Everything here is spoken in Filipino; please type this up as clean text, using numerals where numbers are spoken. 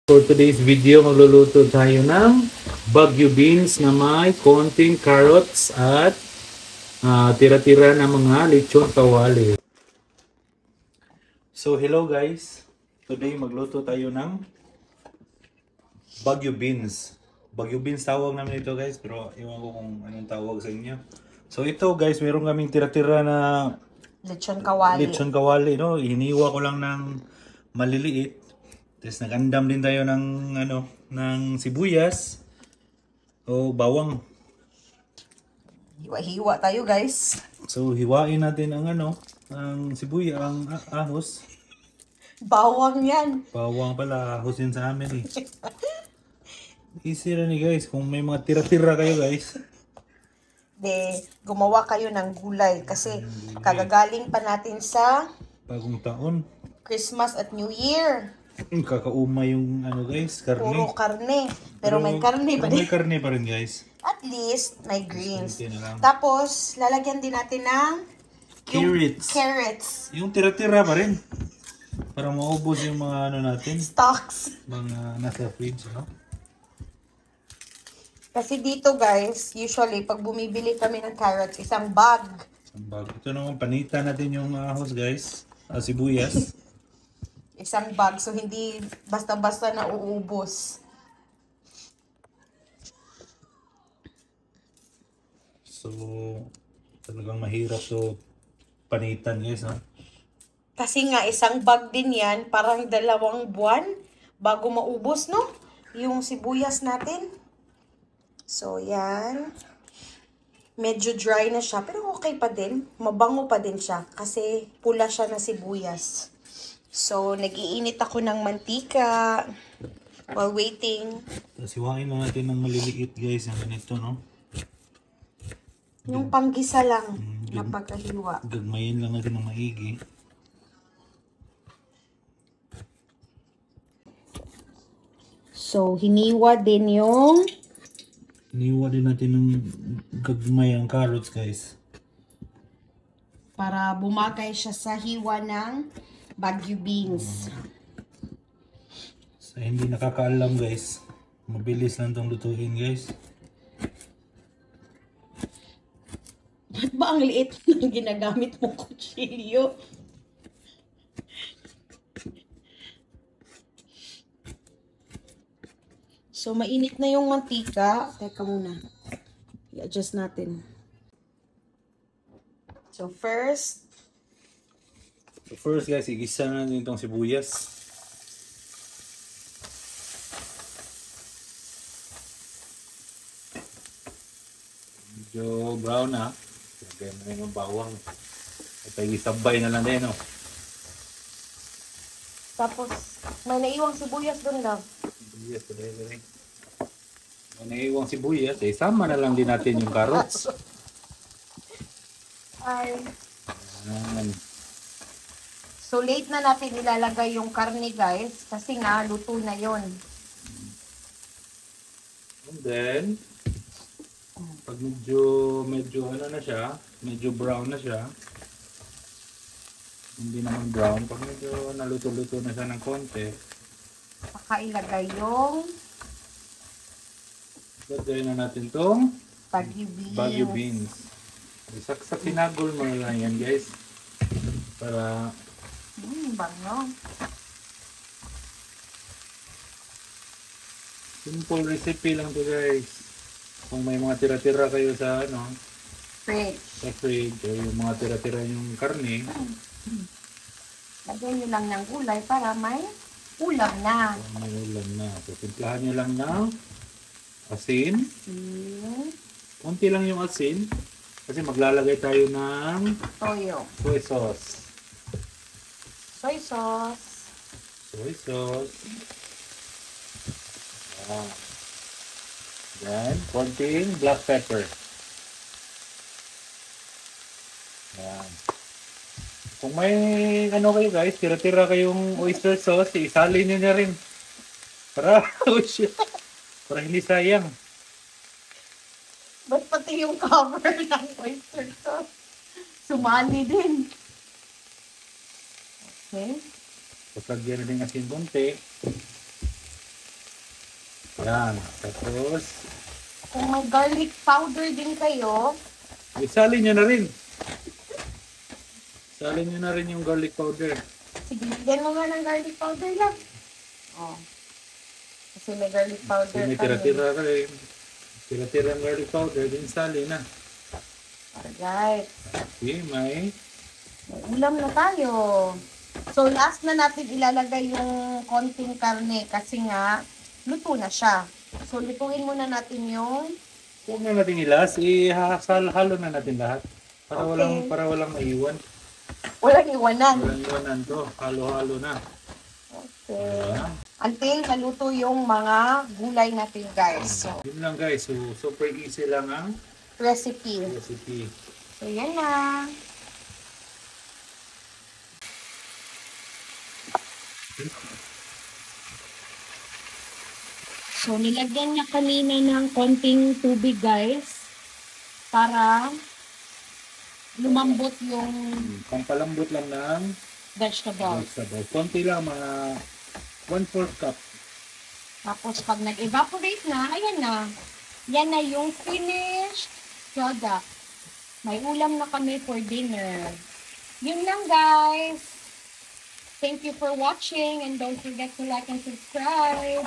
For today's video, magluluto tayo ng Baguio beans na may konting carrots at tira-tira na mga lechon kawali. So hello guys, today magluto tayo ng Baguio beans. Baguio beans tawag namin ito guys, pero iwan ko kung anong tawag sa inyo. So ito guys, meron kaming tira-tira na lechon kawali. No? Hiniwa ko lang ng maliliit. Tapos nag-andam din tayo ng sibuyas o bawang. Hiwa-hiwa tayo guys. So hiwain natin ang sibuyas, ang ahos. Bawang yan. Bawang pala, ahos din sa amin eh. Easy rin guys, kung may mga tira-tira kayo guys. Gumawa kayo ng gulay kasi kagagaling pa natin sa Bagong taon. Christmas at New Year. Kakauma yung guys, karne. Puro karne. Pero may karne pa May din. karne pa rin guys. At least may greens. Konti na lang. Tapos, lalagyan din natin ng carrots. Yung tira-tira pa rin. Para maubos yung mga natin. Stocks. Mga nasa fridge, no? Kasi dito guys, usually pag bumibili kami ng carrots, isang bag. Ito naman, panitan natin yung ahos guys. Sibuyas. Isang bag. So, hindi basta-basta na uubos. So, talagang mahirap to panitan guys, no? Kasi nga, isang bag din yan, parang 2 buwan bago maubos, no? Yung sibuyas natin. So, yan. Medyo dry na siya, pero okay pa din. Mabango pa din siya kasi pula siya na sibuyas. So, nag-iinit ako ng mantika while waiting. Tapos hiwain lang natin ng maliliit guys, yung ganito, no? Yung panggisa lang na pagkahiwa. Gagmayin lang natin ng maigi. So, hiniwa din natin ng gagmay ang carrots guys. para bumagay siya sa hiwa ng Baguio beans. So, hindi nakakaalam guys. Mabilis lang itong lutuin guys. Ba't ba ang liit ng ginagamit mong kutsilyo? So, mainit na yung mantika. Teka muna. I-adjust natin. So, first guys, igisa natin itong sibuyas. Medyo brown na. Lagyan na yung bawang. At igisabay na lang din, no? tapos, may naiwang sibuyas doon lang. Sibuyas, dali. May naiwang sibuyas, sama na lang din natin yung carrots. Ay. Ayan. So, late na natin ilalagay yung karne, guys. Kasi nga, luto na yon. And then, pag medyo na siya, medyo brown na siya. Hindi naman brown, pag medyo naluto-luto na siya ng konti, Saka ilagay yung lagay na natin tong Baguio beans. Baguio beans. Sa pinagol mo na lang yan guys. Para Bango. simple recipe lang to guys. Kung may mga tira-tira kayo sa fridge, o yung mga tira-tira yung karne, Lagyan nyo lang ng gulay para may ulam na. may ulam na. So, timplahan nyo lang ng asin. Konti lang yung asin. Kasi maglalagay tayo ng Toyo. soy sauce. Soy sauce. Ayan. Then, konting black pepper. Ayan. Kung may kayo guys, tira-tira kayong oyster sauce, isalin nyo na rin. Para hindi sayang. Ba't pati yung cover ng oyster sauce? Sumali din. Okay. Tapos lagyan na din asin konti. Yan. Tapos, Kung may garlic powder din kayo, isalin nyo na rin. Salin nyo na rin yung garlic powder. sige, bigyan mo nga ng garlic powder lang. Oh. Kasi may garlic powder Kasi may kami. tira-tira ka rin. Tira-tira ang garlic powder, din sali na. Alright. Okay, may May ulam na tayo. So, last na natin ilalagay yung konting karne kasi nga, luto na siya. So, lutuin muna natin yung huwag na natin ilas, ihahalo na natin lahat. Para Okay. walang maiwan. walang iwanan. Walang iwanan to. Halo-halo na. Okay. Diba? Until naluto yung mga gulay natin, guys. So, Yun lang guys. So, super easy lang ang recipe. recipe. So, yan na. So, nilagyan niya kanina ng konting tubig, guys. Para lumambot yung Pampalambot lang ng vegetables. vegetable. Konti lang, mga 1/4 cup. Tapos, pag nag-evaporate na, ayan na. Yan na yung finished product. May ulam na kami for dinner. Yun lang, guys. Thank you for watching and don't forget to like and subscribe.